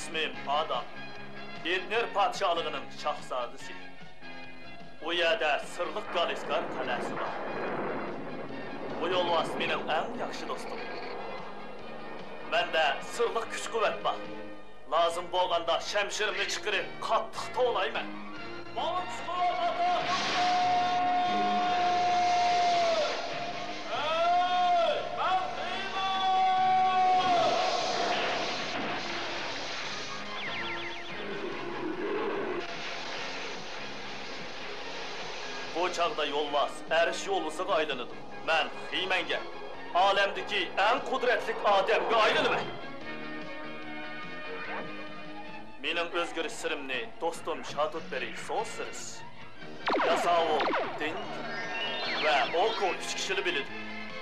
İsmim Adam. Etner padşalığının şahzadesi. O yerdə sırlıq Qaliskar qaləsi var. Bu yolvas benim en yaxşı dostum. Məndə sırlıq güc-qüvvət var. Lazım bolğanda şəmşirimni çıxırıb qatlıqda olayım mən. Balım çıxır, ata! Bu çağda yolvaz, əriş yollusu aylınıdır. Mən Xiymenge, alemdeki en kudretlik ademge aylınım. Menin özgürüş sırımni dostum Şadutberi soğusuruz. Yasavul, Dink ve Oko 3 kişili bilir.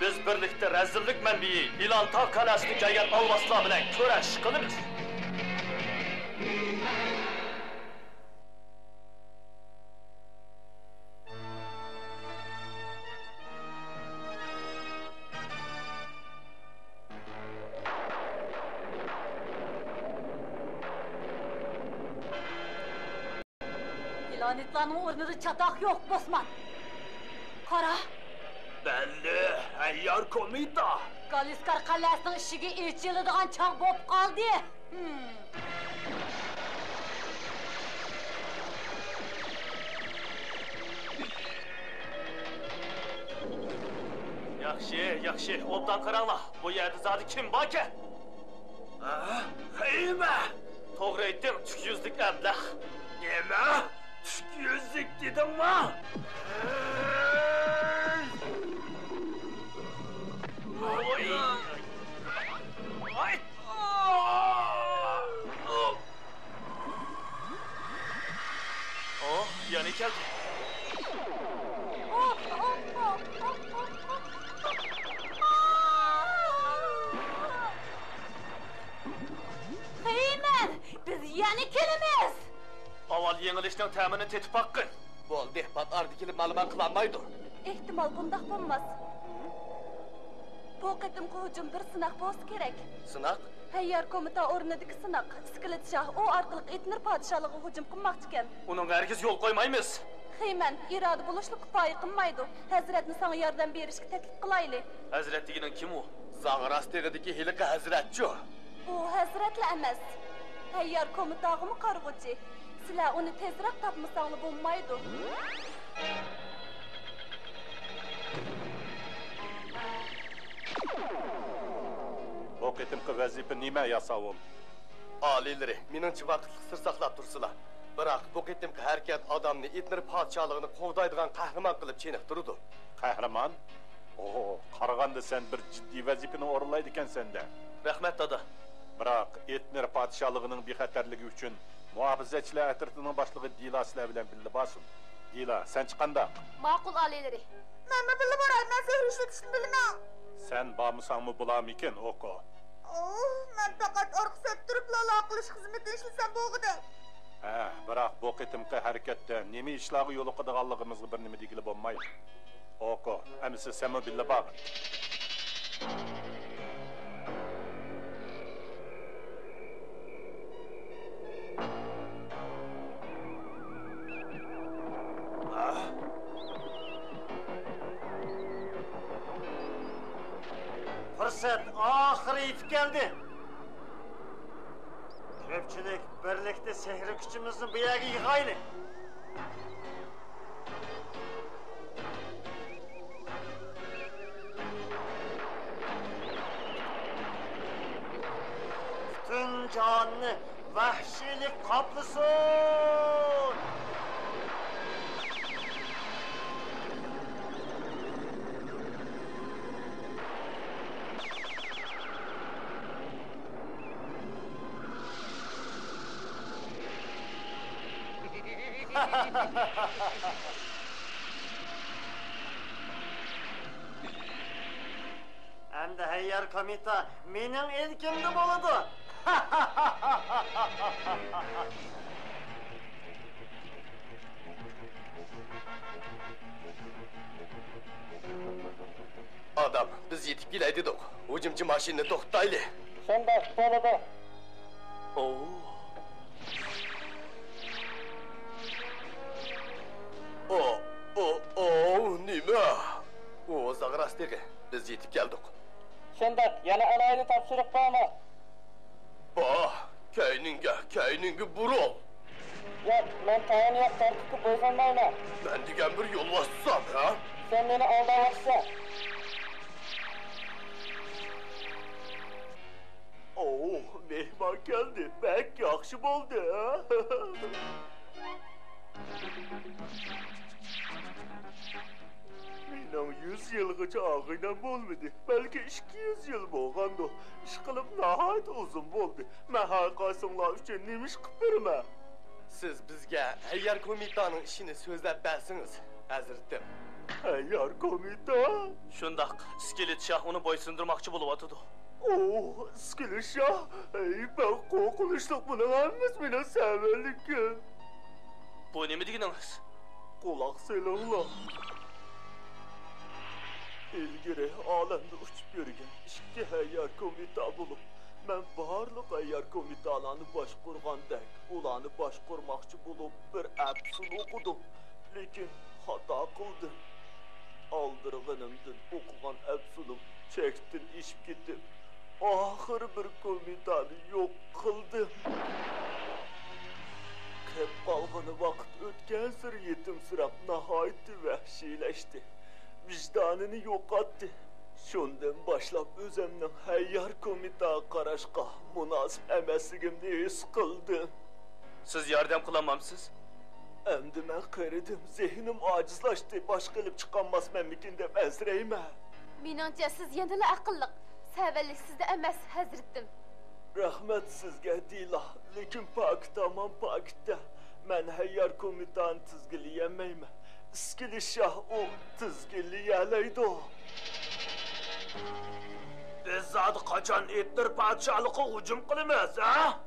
Biz birlikte rezillik menbiyi İlantağ kalesini gelgen alvasla bilen köreş kılırız. Lanetlanın ornada çatak yok Bosman. Kara. Belli, Hayyar Komita. Qaliskar kalesinin işigi ilçilediğin çağ bop kaldı. Yaxşı, obdan karanla. Bu yerde zaten kim var ki? Heyme! Doğru ettim, tük yüzlük əbləx. Neme? Tük yüzlük dedim mi? Oy! Ay! Oh, yani geldi. Heymen, biz yani kelimiz. Aval yenilişten təmini tetip hakkın. Bol dehbat ardı kelip malıman kılanmaydı. Ehtimal bundaq bulmaz. Bu qetimki hücum bir sınak boz gerek. Sınak? Hayyar komita ornadaki sınak. Skilet şah o arkalık Etner padişalığı hücum kılmakçıken. Onun herkes yol koymayımız. Heymen, iradı buluşluk kupayı kılmaydı. Hazretini sana yardım berişki teklif kılaylı. Hazret deginin kim o? Zağır astegideki hiliki hazretçi o. O hazretle emez. Hayyar komitağı mı kargıcı? Sila onu tezrak tapmasanlı bulmaydı. O ketimki vazife nime yasavul? Alileri, menimçe vaqtlik sır saqlab tursula. Biroq bu ketimki hareket adamni Etner padişalığını kovdaydigan qahraman qilib cheniqtirdi. Qahraman? Oo, qaraganda sen bir ciddi vazifeni orunlaydı eken sende. Rahmet dada. Biroq Etner padişalığının bexatarligi uchun muhafazachilar atritining boshlig'i Dila sizlar bilan birga bosin. Dila, sen chiqanda? Ma'qul alileri. Men bilib boray, men sehr ishlatishni bilmayman. Sen bormisanmi bulam ekan, Oko? Men faqat orqa turib lola qilish xizmatini ishlasam bo'lg'idi. Ha, biroq bu qitimqi harakatda nima ishlarga yo'l qo'yganligimizga bir nima degili bo'lmaydi. Oko, amisi senmi birga bor. Fırsat ahiri yetib geldi. Köpçülük birlikte sehri gücümüzün bu yerine yığaylı. Bütün canını vahşilik kaplasın. Hem de Hayyar komita mening ilkimda bo'ladi. Adam, biz yetib kelaydik. Hujumchi mashinani to'xtataylik. Shunday bo'ladi. Oo. nima? O Zag'rasdagi, biz yetib keldik. Shundoq, yana alayli topshiriq bormi? Kayninga burul. Yo'q, men tayin yo'q tartibga bo'ysunmayman. Men degan bir yo'l bossam, ha? Sen meni aldayapsan. Mehmon keldi. Bek yaxshi bo'ldi, ha? Mening 100 yilgacha og'inam bo'lmadi. Balki 200 yil bo'lgandi. Ish qilib nihoyat uzun bo'ldi. Men har qaysinglar uchun nima ish qilib beraman? Siz bizga Hayyor komitasining ishini so'zlab bersangiz, hazratim. Hayyor komita? Shundoq, iskelet shah uni bo'ysundirmoqchi bo'lyotdi. Skilishya. Ben qo'rqinchli buning hammasi meni savallikka. Bu nima deganingiz? Quloq solinglar. Ilgari olamda uchib yurgan ikki hayyor komita bo'lib, men barliq hayyor komitalarni boshqurgandek, ularni boshqurmoqchi bo'lib bir apsul o'qidim, lekin xato qildim. Oldirg'inimdan o'qigan apsulim chekdan ishib ketib, oxir bir komitani yo'q qildim. Kep qolgani vaqt o'tgan sir yetimsirab nihoyat vahshiylashdi. Vijdonini yo'qotdi. Shundan boshlab o'zimning hayyor komitaga qarashga munosib emasligimni his qildim. Siz yordam qilamamsiz? Endi men qaridim, zehnim ojizlashdi, bosh qilib chiqolmasmanmikin deb azrayman. Meningcha siz yanada aqlliq. Savallik sizda emas, hazratim. Rahmat sizga Dila, lekin paktamon pakta. Men hayyor komitani tizgilayamayman. Skilishya o tizgilayalaydi. Biz zodi qachon Etnir podshohligiga hujum qilamiz, ha?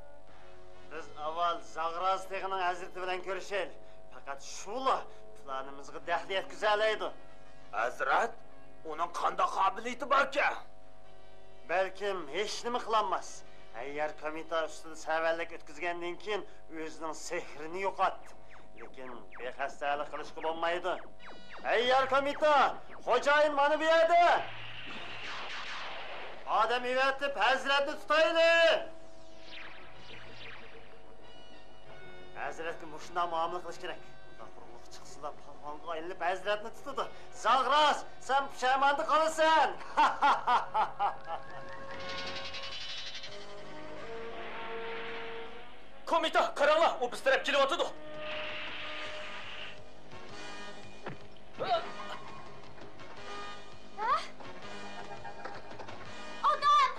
Biz avval Zag'rasdag'ining hazrati bilan ko'rishaylik. Faqat shular planimizga daxl yetkazoladi. Hazrat, uning qanday qobiliyati bor-ki? Balkim hech nima qilolmas. Hayyor komita ustida savallik o'tkazgandan keyin o'zining sehrini yo'qotdi. Lekin bexastalik qilishga bo'lmaydi. Hayyor komita, xo'jayin mana bu yerda. Odam evatib hazratni tutaylik. Hazratga mushunday muomala qilish kerak. Quruq chiqsalar palvonga aylanib hazratni tutadi. Zag'ras, sen pushaymonda qolasan. Komita, qaranglar, u biz taraf kelyotdi. Odam!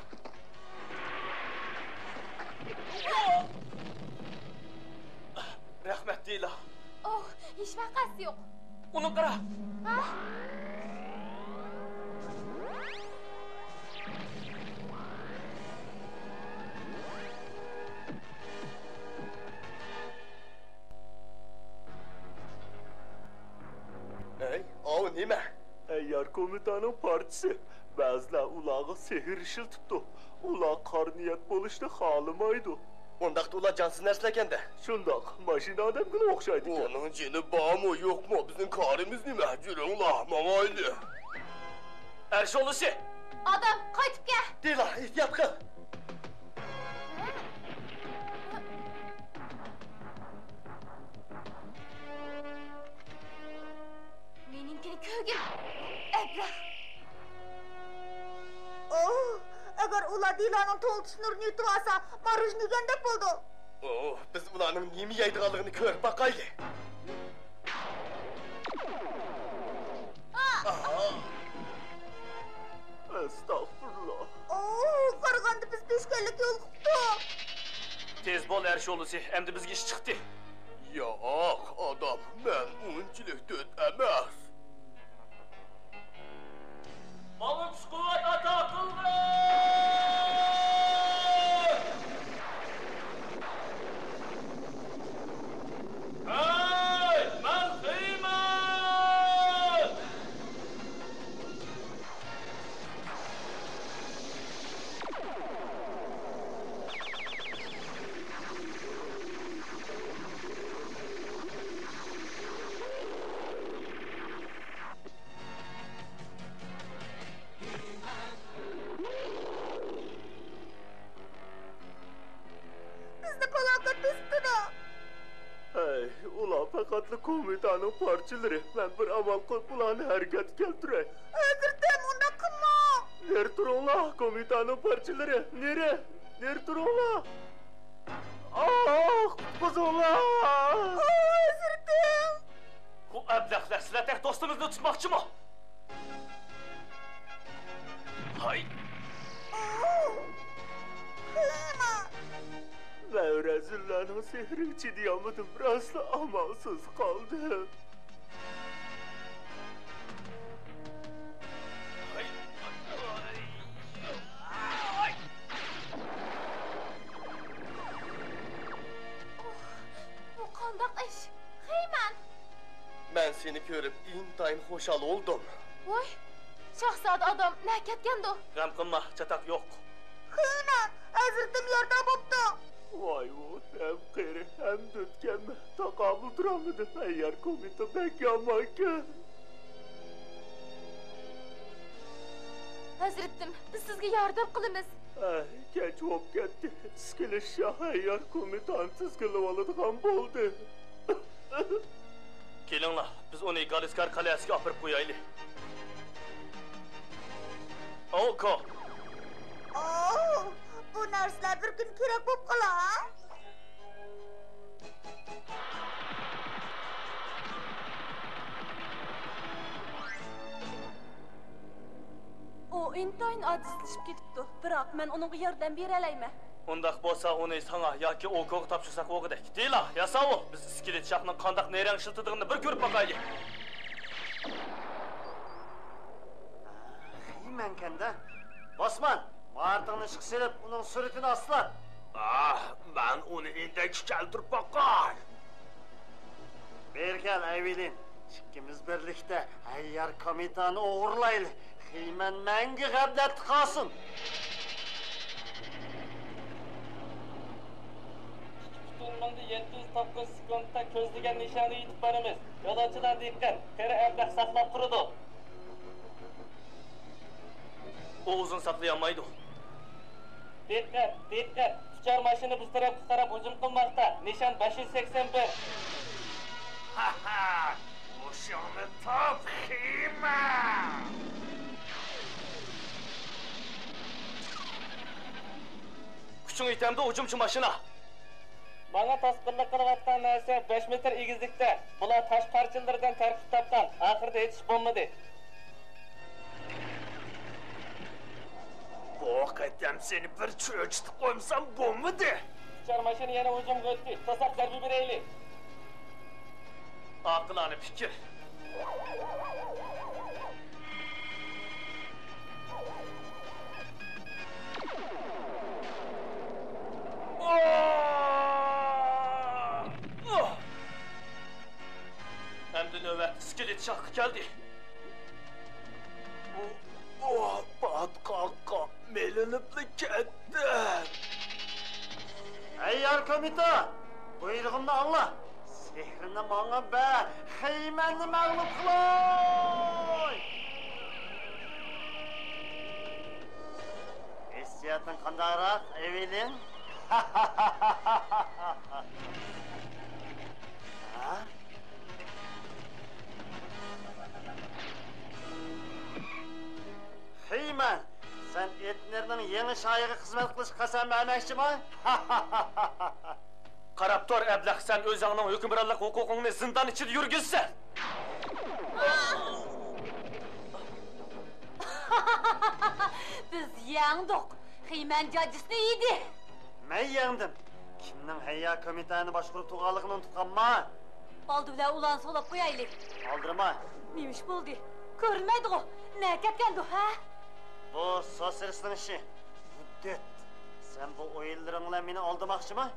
Rahmat Dila. Oh, hech vaqasi yo'q. Uni qara. Ha? O nima? Hayyor komitaning partisi. Ba'zilar ularga sehr ishiltibdi. Ular qarniyat bo'lishni xohlamaydi. Undaqda ular jonsiz narsalar ekanda. Shundoq, mashina odamga o'xshaydi. Uning jini bormi, yo'qmi? Bizning qarimiz nima? Juringlar, mamayli. Ersholusi. Odam, qaytib kel. Dila, ehtiyot qil. Meningkini ko'rgin. Ablah. Agar ular Dila'nın to'ltish nurini yutib olsa, marujni yegandek bo'ldi. Biz ularning nima yeydiganligini ko'rib boqayli. Estağfurullah. Qaraganda biz peshkanlik yo'l qildik. Tez bo'l Ersholusi, endi bizga ish chiqdi. Yo'q, odam, men unchilik dod emas. Mavut quvvat ato qildi! Hey, men qiymat! Bizni falokat üstüne. Hey, ulan fakatlı komutanın parçaları. Ben bir amal koyup ulanı hareket keltirey. Özürdim onda kımma. Ner durunla komutanın parçaları. Nere? Ner durunla? Ah, kuzula! Özürdim. Bu əbləklər sizə tək dostumuzu tutmaqçı mı? Hay! Kıyma. Ben Rezullan'ın sehri için yamadım. Biraz da amansız kaldım. Hay! Bu qandaq iş? Xeyman. Ben seni görüp intayın hoşal oldum. Voy, şahzade adam nə ketgəndi? Qəm qınma, çatak yox. Kıyma. Özürdim yerde boptu. Vay vay, hem kere hem dötkenme. Takamı duramadı. Eğer komita pek yaman ki. Hazretim, biz sizga yordam qilamiz. Ay, geç hop gitti. Skilişya eğer komitan tızgılı oladigan bo'ldi. Kelinglar, biz uni Galiskar qalyasiga olib qo'yaylik. Oko, Oo, bu narsalar bir gün kerak bo'lib qolar. O intayin acizlashib ketibdi. Biroq men uningga yordam bera olayman. undaq bo'lsa uni sana yoki Okoga topshirsak o'g'idek. Deyla, yasav, biz iskelet shahning qandaq nerang shiltidig'ini bir ko'rib boqaylik. Heyman kanda. Osman, mardığını şıksilip onun suretini asla. Ah, ben onu indeki keltirip bakay. Bir gel Evelin. İkimiz birlikte Hayyar komitanı uğurlaylı. Heyman mengi gablet kalsın. Tutunmanda 709 sekundda ko'zlagan nishonni yetib boramiz. Yo'lovchilar diqqat, teri ablaq saqlab turadi. O uzun saklayamaydı. Diqqat, diqqat. Uchar mashina biz tarafga qarab hujum qilmoqda. Nishon 581. Ha ha, uşağını tap Heyman. Kuching yetamdi hujumchi mashina. Bana tasqirlik qilayotgan narsa 5 metr egizlikda. Bular tosh parchalaridan tarkib topgan. Oxirida hech bo'lmadi. Bu hakikaten seni bir çöçtü koymsam bomba de. Uchar mashina yana hujumga o'tdi. To'saq zarba beraylik. Aqlani fikir. Endi növbət iskelet şahı geldi. Oh, batqaqqa melinibli ketdi. Hayyar komita, buyrug'imni anla. Sehrini bana be, Heyman'ı mağlup kılay. Hissiyatın qandayroq, Evelin? Ha? Heyman, sen Etner'nin yeni şayığı hizmet kılış qasam vermekçi mi? Qarab tur, əblaq, sen özünün hükümranlıq hukukunu zindan içinde yürgüzsen. Biz yandık. Xeyman cacısını yedi. Ben yandım. Kimden Hayyar komitani başkurup tuğalıqını tutqanma? Oldu bile ulan solap koyaylık. Aldırma. Neymiş buldu? Görmeydik o. Ne ketkendi ha? Bu sosyalistın işi. Müddet. Sen bu oyunlarınla beni aldamakçı mı?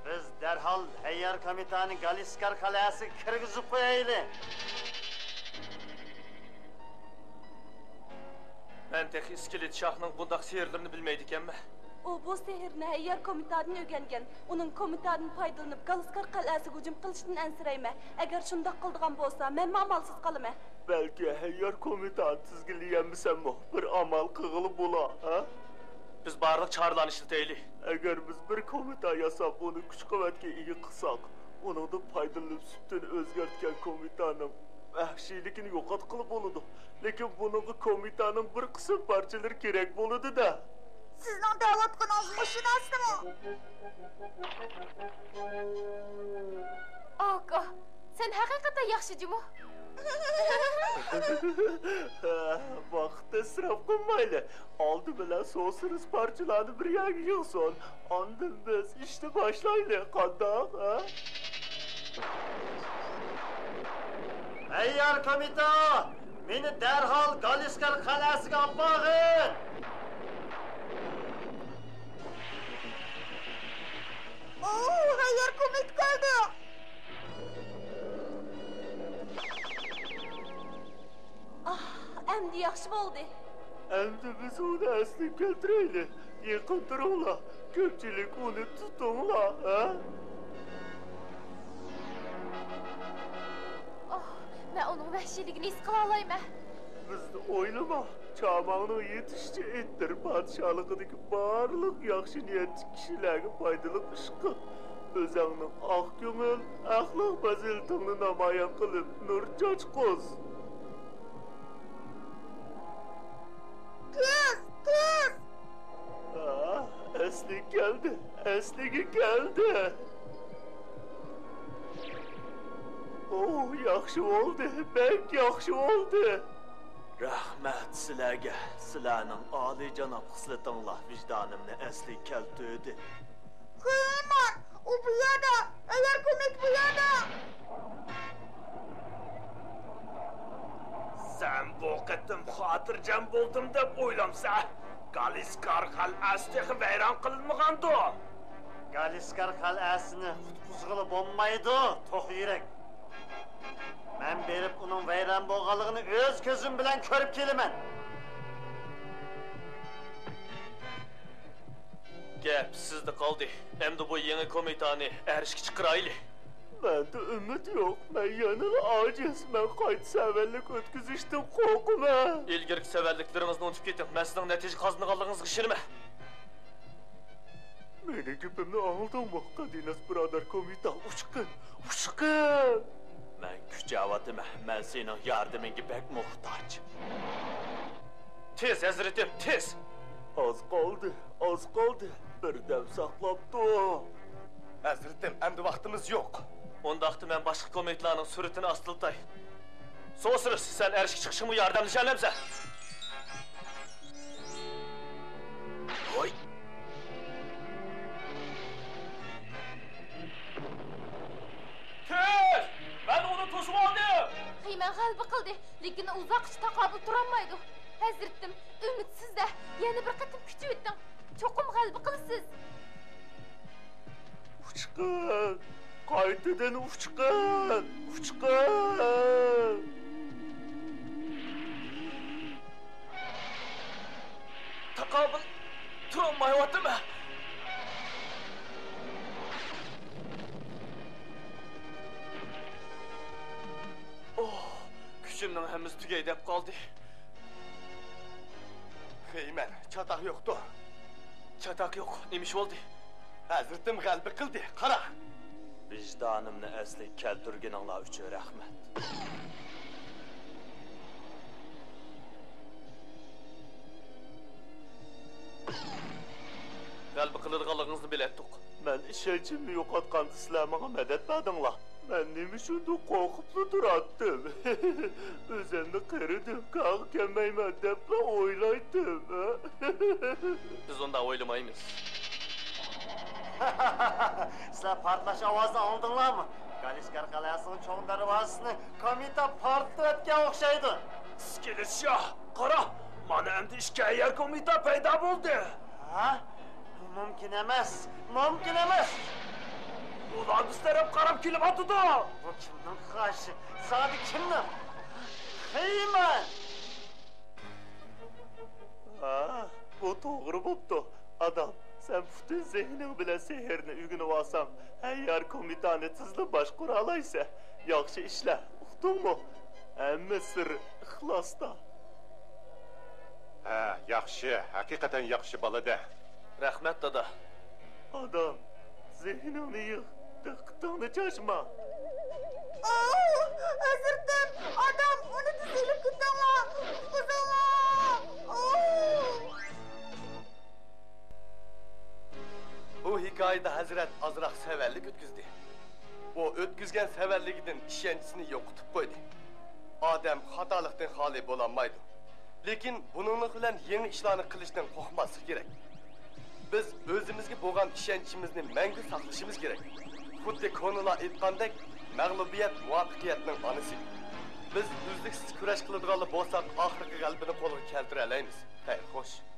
Biz derhal Hayyar komitani Galiskar kalesi kırgızıp koyaylı. Ben tek iskelet şahının bundaq seyirlerini bilmeydik emme. U bu sehrni Hayyar komitadın öğrengen. Onun komitadın faydalanıp Galiskar qal'asi hücum qilishdan ansirayman. Agar shundoq qildigan bo'lsa, men amalsiz qalaman. Belki Hayyar komitan tizginleyemmisenmi? Bir amal kığılıp ola, ha? Biz barliq çağrılarını işleteyli. Eğer biz bir komita yasap onu güç kuvvetke iyi kılsak, onun da faydalanıp sütten özgertken komitanın vahşilikini yokat kılıp oludu. Lekin bunun komitanın bir kısım parçaları gerek boludu da. Sizning da'vatqingiz mashinasimi? Aka, sen haqiqatan yaxshi jimo. Vaqtda israf qilmayli. Oldi bilan so'siriz parchalarni bir yerga yig'sin. Ondan biz ishni boshlaylik. Qandoq, ha? Hayyar komita, meni darhol Galiskar qal'asiga olib boring. Hayyar komit geldi. Endi yaxshi bo'ldi. Endi biz onu asli keltireyli. Yaqin turinglar. Ko'pchilik uni tutinglar, ha? Men uning vahshiyligini his qila olmayman. Bizni o'ylama. Çamağının yetişçi ettir padişahlıqdaki barlıq yaxşı niyetli kişilerge faydalı iş qıl. Özəngnin ağ köngül, axlıq baziltini namayan qılıb nur çoçqoz. Tez! Əsli geldi, əsligi geldi. Oh, yaxşı oldu, bək yaxşı oldu. Rahmet sizlarga, sizlarning oliyjanob xislatinglar vicdanimni asli keltirdi. Kıyman! O bu yana! Hayyar komit bu yana! Sen bu qitim xotirjam bo'ldim deb o'ylamsa, Galiskar qal'asi vayron qilinmagandu. Galiskar qal'asini qutquzg'ili bo'lmaydi, to'q yurak. Men berib uning vayron bo'lganligini o'z ko'zim bilan ko'rib kelaman. Gap sizda qoldi. Endi bu yangi komitani erishga chiqirayli. Mende ümit yok. Ben yanılı aciz. Ben qayta severlik ötküzüştüm korkuma. İlgirki severliklerinizni unutib keting. Men sizning natija qozonganligingizga ishonma. Meni gapimni aldingmi? Qadinas birodar komita ushqin. Men kuchavatima. Men sening yordamingga bek muhtoj. Tez hazratim, tez. Az kaldı. Bir dem saqlabdı. Hazratim, endi vaqtimiz yo'q. Ondaqda men boshqa komitlarning suratini astiltay. So'siriz, sen erishga chiqishimga yordamlashalamsan. Voy. Tez! Ben onu to'sib oldim. Qiyman g'alaba qildi, lekin uzoq taqobil turolmaydi. Hazratim, umidsizda yana bir qatim kuchib o'tdim. Cho'qim g'alaba qilasiz. Uçkun! Qaytadan uçkun! Taqobil turolmayaptimi? Oh, kuchimning hammasi tugay deb qoldi. Kıyman, çatak yoktu. Chatak yo'q, nima ish bo'ldi? Hazratim g'alba qildi, qara. Vicdanimni asli keltirganinglar uchun rahmat. G'alba qiladiganligingizni biletdik. Ben ishonchimni yo'qotganda sizlar menga madad berdinglar. Ben nima shunday qo'rqibli turadim. O'zimni qaridim, qaq kelmayman deb o'ylaydim. Biz undan o'ylamaymiz. Sizlar portlash ovozini oldinglarmi? Galiskar qal'asining cho'ng darvozasini komita portlatib o'tgan o'xshaydi. Skelisya, qara, mana endi ishga ayar komita paydo bo'ldi. Ha? Mumkin emas. Ular biz taraf qarab kelyapti. Bu kimning qarshi? Zodi kimning? Qiyman! Ha, bu to'g'ri bo'pti. Adam Sen bütün zihnin bilen sehirini ügünüp alsam, Hayyar komitanı tızlı başkura alaysa, yaxşı işle, uqdun mu? Әмі sır ixlasda. Ha, yaxshi, haqiqatan yaxshi bolada. Rahmat dada. Adam, zihnini yığ, diqqatini çaşma. Özürdim. Adam onu düzelip gittiler. Kızılar. Bu hikayede Hazret azraq severlik ötküzdü. O ötküzgen severliginden işencisini yokutup koydu. Adam hatalıktan hali bolanmaydı. Lekin bununla bilen yeni işlerini kılıştan korkması gerek. Biz özümüzge boğan işençimizni мәңгі saklışımız gerek. Xuddi konula aytgandek, mag'lubiyat muvaffaqiyatning onasi. Biz uzluksiz kurash qiladiganlar bo'lsak, oxirgi g'alabani qo'lga keltira olamiz. Hey, xo'sh.